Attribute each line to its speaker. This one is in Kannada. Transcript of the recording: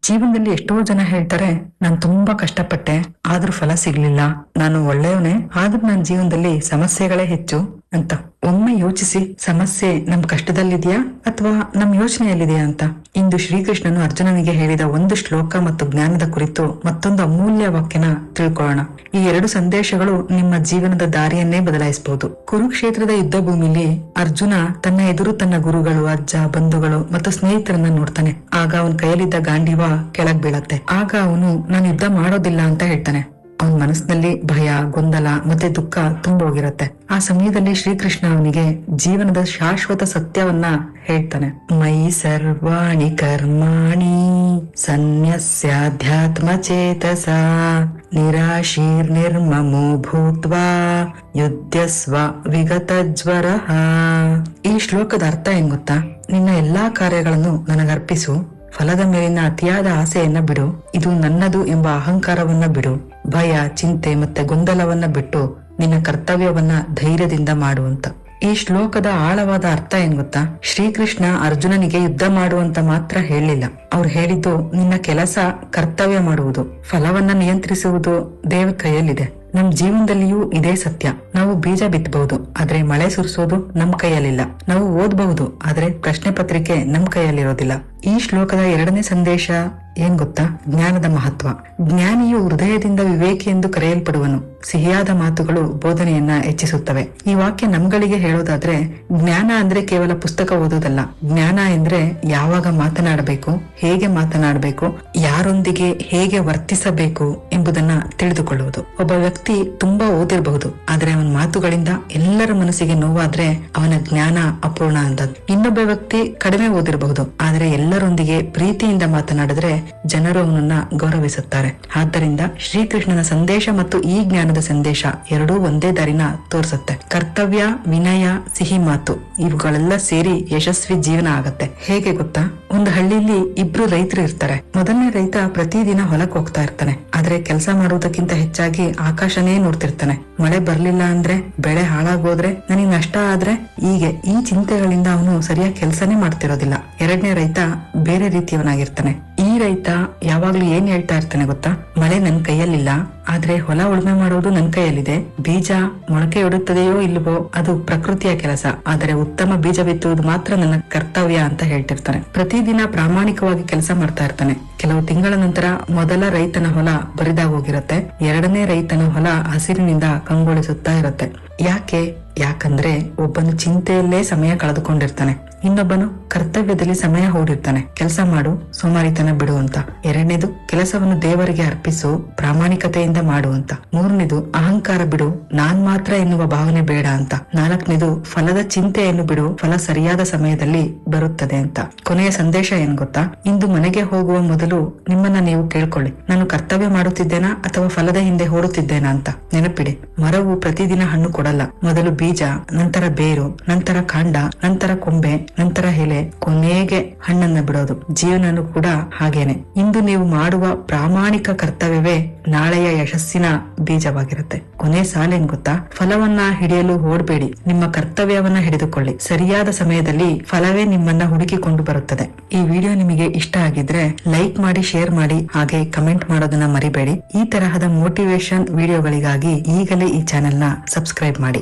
Speaker 1: ಜೀವನದಲ್ಲಿ ಎಷ್ಟೋ ಜನ ಹೇಳ್ತಾರೆ, ನಾನ್ ತುಂಬಾ ಕಷ್ಟಪಟ್ಟೆ ಆದ್ರೂ ಫಲ ಸಿಗ್ಲಿಲ್ಲ, ನಾನು ಒಳ್ಳೆಯವನೇ ಆದ್ರೂ ನನ್ನ ಜೀವನದಲ್ಲಿ ಸಮಸ್ಯೆಗಳೇ ಹೆಚ್ಚು ಅಂತ. ಒಮ್ಮೆ ಯೋಚಿಸಿ, ಸಮಸ್ಯೆ ನಮ್ ಕಷ್ಟದಲ್ಲಿದೆಯಾ ಅಥವಾ ನಮ್ ಯೋಚನೆಯಲ್ಲಿದೆಯಾ ಅಂತ. ಇಂದು ಶ್ರೀಕೃಷ್ಣನು ಅರ್ಜುನನಿಗೆ ಹೇಳಿದ ಒಂದು ಶ್ಲೋಕ ಮತ್ತು ಜ್ಞಾನದ ಕುರಿತು ಮತ್ತೊಂದು ಅಮೂಲ್ಯ ವಾಕ್ಯನ ತಿಳ್ಕೊಳ್ಳೋಣ. ಈ ಎರಡು ಸಂದೇಶಗಳು ನಿಮ್ಮ ಜೀವನದ ದಾರಿಯನ್ನೇ ಬದಲಾಯಿಸಬಹುದು. ಕುರುಕ್ಷೇತ್ರದ ಯುದ್ಧ ಭೂಮಿಲಿ ಅರ್ಜುನ ತನ್ನ ಎದುರು ತನ್ನ ಗುರುಗಳು, ಅಜ್ಜ, ಬಂಧುಗಳು ಮತ್ತು ಸ್ನೇಹಿತರನ್ನ ನೋಡ್ತಾನೆ. ಆಗ ಅವನ ಕೈಯಲ್ಲಿದ್ದ ಗಾಂಡೀವ ಕೆಳಗ್ ಬೀಳತ್ತೆ. ಆಗ ಅವನು ನಾನು ಯುದ್ಧ ಮಾಡೋದಿಲ್ಲ ಅಂತ ಹೇಳ್ತಾನೆ. ಅವನ ಮನಸ್ಸಿನಲ್ಲಿ ಭಯ, ಗೊಂದಲ ಮತ್ತೆ ದುಃಖ ತುಂಬೋಗಿರತ್ತೆ. ಆ ಸಮಯದಲ್ಲಿ ಶ್ರೀಕೃಷ್ಣ ಅವನಿಗೆ ಜೀವನದ ಶಾಶ್ವತ ಸತ್ಯವನ್ನ ಹೇಳ್ತಾನೆ. ಮೈ ಸರ್ವಾಣಿ ಕರ್ಮಾಣಿ ಸನ್ಯಸ್ಯಾಧ್ಯಾತ್ಮ ಚೇತಸ ನಿರಾಶೀರ್ ನಿರ್ಮಮೋ ಭೂತ್ವಾ ಯುದ್ಧಸ್ವ ವಿಗತ ಜ್ವರಃ. ಈ ಶ್ಲೋಕದ ಅರ್ಥ ಏನ್ ಗೊತ್ತಾ? ನಿನ್ನ ಎಲ್ಲಾ ಕಾರ್ಯಗಳನ್ನು ನನಗರ್ಪಿಸು, ಫಲದ ಮೇಲಿನ ಅತಿಯಾದ ಆಸೆಯನ್ನ ಬಿಡು, ಇದು ನನ್ನದು ಎಂಬ ಅಹಂಕಾರವನ್ನ ಬಿಡು, ಭಯ, ಚಿಂತೆ ಮತ್ತೆ ಗೊಂದಲವನ್ನ ಬಿಟ್ಟು ನಿನ್ನ ಕರ್ತವ್ಯವನ್ನ ಧೈರ್ಯದಿಂದ ಮಾಡುವಂತ. ಈ ಶ್ಲೋಕದ ಆಳವಾದ ಅರ್ಥ ಏನ್ ಗೊತ್ತಾ? ಶ್ರೀಕೃಷ್ಣ ಅರ್ಜುನನಿಗೆ ಯುದ್ಧ ಮಾಡುವಂತ ಮಾತ್ರ ಹೇಳಿಲ್ಲ. ಅವ್ರು ಹೇಳಿದ್ದು, ನಿನ್ನ ಕೆಲಸ ಕರ್ತವ್ಯ ಮಾಡುವುದು, ಫಲವನ್ನ ನಿಯಂತ್ರಿಸುವುದು ದೇವ್ರ ಕೈಯಲ್ಲಿದೆ. ನಮ್ ಜೀವನದಲ್ಲಿಯೂ ಇದೇ ಸತ್ಯ. ನಾವು ಬೀಜ ಬಿತ್ತಬಹುದು, ಆದ್ರೆ ಮಳೆ ಸುರಿಸೋದು ನಮ್ ಕೈಯಲ್ಲಿಲ್ಲ. ನಾವು ಓದ್ಬಹುದು, ಆದ್ರೆ ಪ್ರಶ್ನೆ ಪತ್ರಿಕೆ ನಮ್ ಕೈಯಲ್ಲಿರೋದಿಲ್ಲ. ಈ ಶ್ಲೋಕದ ಎರಡನೇ ಸಂದೇಶ ಏನ್ ಗೊತ್ತಾ? ಜ್ಞಾನದ ಮಹತ್ವ. ಜ್ಞಾನಿಯು ಹೃದಯದಿಂದ ವಿವೇಕಿ ಎಂದು ಕರೆಯಲ್ಪಡುವನು. ಸಿಹಿಯಾದ ಮಾತುಗಳು ಬೋಧನೆಯನ್ನ ಹೆಚ್ಚಿಸುತ್ತವೆ. ಈ ವಾಕ್ಯ ನಮ್ಗಳಿಗೆ ಹೇಳೋದಾದ್ರೆ, ಜ್ಞಾನ ಅಂದ್ರೆ ಕೇವಲ ಪುಸ್ತಕ ಓದೋದಲ್ಲ. ಜ್ಞಾನ ಅಂದ್ರೆ ಯಾವಾಗ ಮಾತನಾಡಬೇಕು, ಹೇಗೆ ಮಾತನಾಡಬೇಕು, ಯಾರೊಂದಿಗೆ ಹೇಗೆ ವರ್ತಿಸಬೇಕು ಎಂಬುದನ್ನ ತಿಳಿದುಕೊಳ್ಳುವುದು. ಒಬ್ಬ ವ್ಯಕ್ತಿ ತುಂಬಾ ಓದಿರಬಹುದು, ಆದ್ರೆ ಅವನ ಮಾತುಗಳಿಂದ ಎಲ್ಲರ ಮನಸ್ಸಿಗೆ ನೋವಾದ್ರೆ ಅವನ ಜ್ಞಾನ ಅಪೂರ್ಣ ಅಂತ. ಇನ್ನೊಬ್ಬ ವ್ಯಕ್ತಿ ಕಡಿಮೆ ಓದಿರಬಹುದು, ಆದ್ರೆ ಎಲ್ಲರೊಂದಿಗೆ ಪ್ರೀತಿಯಿಂದ ಮಾತನಾಡಿದ್ರೆ ಜನರು ಅವನನ್ನ ಗೌರವಿಸುತ್ತಾರೆ. ಆದ್ದರಿಂದ ಶ್ರೀಕೃಷ್ಣನ ಸಂದೇಶ ಮತ್ತು ಈ ಜ್ಞಾನದ ಸಂದೇಶ ಎರಡೂ ಒಂದೇ ದಾರಿನ ತೋರಿಸುತ್ತೆ. ಕರ್ತವ್ಯ, ವಿನಯ, ಸಿಹಿ ಮಾತು ಇವುಗಳೆಲ್ಲ ಸೇರಿ ಯಶಸ್ವಿ ಜೀವನ ಆಗತ್ತೆ. ಹೇಗೆ ಗೊತ್ತಾ? ಒಂದು ಹಳ್ಳಿಲಿ ಇಬ್ರು ರೈತರು ಇರ್ತಾರೆ. ಮೊದಲನೇ ರೈತ ಪ್ರತಿದಿನ ಹೊಲಕ್ ಹೋಗ್ತಾ ಇರ್ತಾನೆ, ಆದ್ರೆ ಕೆಲಸ ಮಾಡುವುದಕ್ಕಿಂತ ಹೆಚ್ಚಾಗಿ ಆಕಾಶನೇ ನೋಡ್ತಿರ್ತಾನೆ. ಮಳೆ ಬರ್ಲಿಲ್ಲ ಅಂದ್ರೆ, ಬೆಳೆ ಹಾಳಾಗೋದ್ರೆ, ನನಗೆ ನಷ್ಟ ಆದ್ರೆ, ಹೀಗೆ ಈ ಚಿಂತೆಗಳಿಂದ ಅವನು ಸರಿಯಾಗಿ ಕೆಲಸನೇ ಮಾಡ್ತಿರೋದಿಲ್ಲ. ಎರಡನೇ ರೈತ ಬೇರೆ ರೀತಿಯವನಾಗಿರ್ತಾನೆ. ಈ ರೈತ ಯಾವಾಗ್ಲೂ ಏನ್ ಹೇಳ್ತಾ ಇರ್ತಾನೆ ಗೊತ್ತಾ? ಮಳೆ ನನ್ ಕೈಯಲ್ಲಿಲ್ಲ, ಆದ್ರೆ ಹೊಲ ಉಳುಮೆ ಮಾಡೋದು ನನ್ ಕೈಯಲ್ಲಿದೆ. ಬೀಜ ಮೊಳಕೆ ಒಡುತ್ತದೆಯೋ ಇಲ್ವೋ ಅದು ಪ್ರಕೃತಿಯ ಕೆಲಸ, ಆದರೆ ಉತ್ತಮ ಬೀಜ ಬಿತ್ತುವುದು ಮಾತ್ರ ನನ್ನ ಕರ್ತವ್ಯ ಅಂತ ಹೇಳ್ತಿರ್ತಾನೆ. ಪ್ರತಿದಿನ ಪ್ರಾಮಾಣಿಕವಾಗಿ ಕೆಲಸ ಮಾಡ್ತಾ ಇರ್ತಾನೆ. ಕೆಲವು ತಿಂಗಳ ನಂತರ ಮೊದಲ ರೈತನ ಹೊಲ ಬರಿದಾಗಿ ಹೋಗಿರತ್ತೆ. ಎರಡನೇ ರೈತನ ಹೊಲ ಹಸಿರಿನಿಂದ ಕಂಗೊಳಿಸುತ್ತಾ ಇರುತ್ತೆ. ಯಾಕಂದ್ರೆ ಒಬ್ಬನು ಚಿಂತೆಯಲ್ಲೇ ಸಮಯ ಕಳೆದುಕೊಂಡಿರ್ತಾನೆ, ಇನ್ನೊಬ್ಬನು ಕರ್ತವ್ಯದಲ್ಲಿ ಸಮಯ ಹೂಡಿರ್ತಾನೆ. ಕೆಲಸ ಮಾಡು, ಸೋಮಾರಿತನ ಬಿಡು ಅಂತ. ಎರಡನೇದು, ಕೆಲಸವನ್ನು ದೇವರಿಗೆ ಅರ್ಪಿಸು, ಪ್ರಾಮಾಣಿಕತೆಯಿಂದ ಮಾಡು ಅಂತ. ಮೂರನೇದು, ಅಹಂಕಾರ ಬಿಡು, ನಾನ್ ಮಾತ್ರ ಎನ್ನುವ ಭಾವನೆ ಬೇಡ ಅಂತ. ನಾಲ್ಕನೇದು, ಫಲದ ಚಿಂತೆಯನ್ನು ಬಿಡು, ಫಲ ಸರಿಯಾದ ಸಮಯದಲ್ಲಿ ಬರುತ್ತದೆ ಅಂತ. ಕೊನೆಯ ಸಂದೇಶ ಏನ್ ಗೊತ್ತಾ? ಇಂದು ಮನೆಗೆ ಹೋಗುವ ಮೊದಲು ನಿಮ್ಮನ್ನ ನೀವು ಕೇಳ್ಕೊಳ್ಳಿ, ನಾನು ಕರ್ತವ್ಯ ಮಾಡುತ್ತಿದ್ದೇನಾ ಅಥವಾ ಫಲದ ಹಿಂದೆ ಓಡುತ್ತಿದ್ದೇನಾ ಅಂತ. ನೆನಪಿಡಿ, ಮರವು ಪ್ರತಿದಿನ ಹಣ್ಣು ಕೊಡಲ್ಲ. ಮೊದಲು ಬೀಜ, ನಂತರ ಬೇರು, ನಂತರ ಕಾಂಡ, ನಂತರ ಕೊಂಬೆ, ನಂತರ ಎಲೆ, ಕೊನೆಗೆ ಹಣ್ಣನ್ನ ಬಿಡೋದು. ಜೀವನನು ಕೂಡ ಹಾಗೇನೆ. ಇಂದು ನೀವು ಮಾಡುವ ಪ್ರಾಮಾಣಿಕ ಕರ್ತವ್ಯವೇ ನಾಳೆಯ ಯಶಸ್ಸಿನ ಬೀಜವಾಗಿರುತ್ತೆ. ಕೊನೆ ಸಾಲೇನ್ ಗೊತ್ತಾ? ಫಲವನ್ನ ಹಿಡಿಯಲು ಓಡಬೇಡಿ, ನಿಮ್ಮ ಕರ್ತವ್ಯವನ್ನ ಹಿಡಿದುಕೊಳ್ಳಿ. ಸರಿಯಾದ ಸಮಯದಲ್ಲಿ ಫಲವೇ ನಿಮ್ಮನ್ನ ಹುಡುಕಿಕೊಂಡು ಬರುತ್ತದೆ. ಈ ವಿಡಿಯೋ ನಿಮಗೆ ಇಷ್ಟ ಆಗಿದ್ರೆ ಲೈಕ್ ಮಾಡಿ, ಶೇರ್ ಮಾಡಿ, ಹಾಗೆ ಕಮೆಂಟ್ ಮಾಡೋದನ್ನ ಮರಿಬೇಡಿ. ಈ ತರಹದ ಮೋಟಿವೇಶನ್ ವಿಡಿಯೋಗಳಿಗಾಗಿ ಈಗಲೇ ಈ ಚಾನೆಲ್ ನ ಸಬ್ಸ್ಕ್ರೈಬ್ ಮಾಡಿ.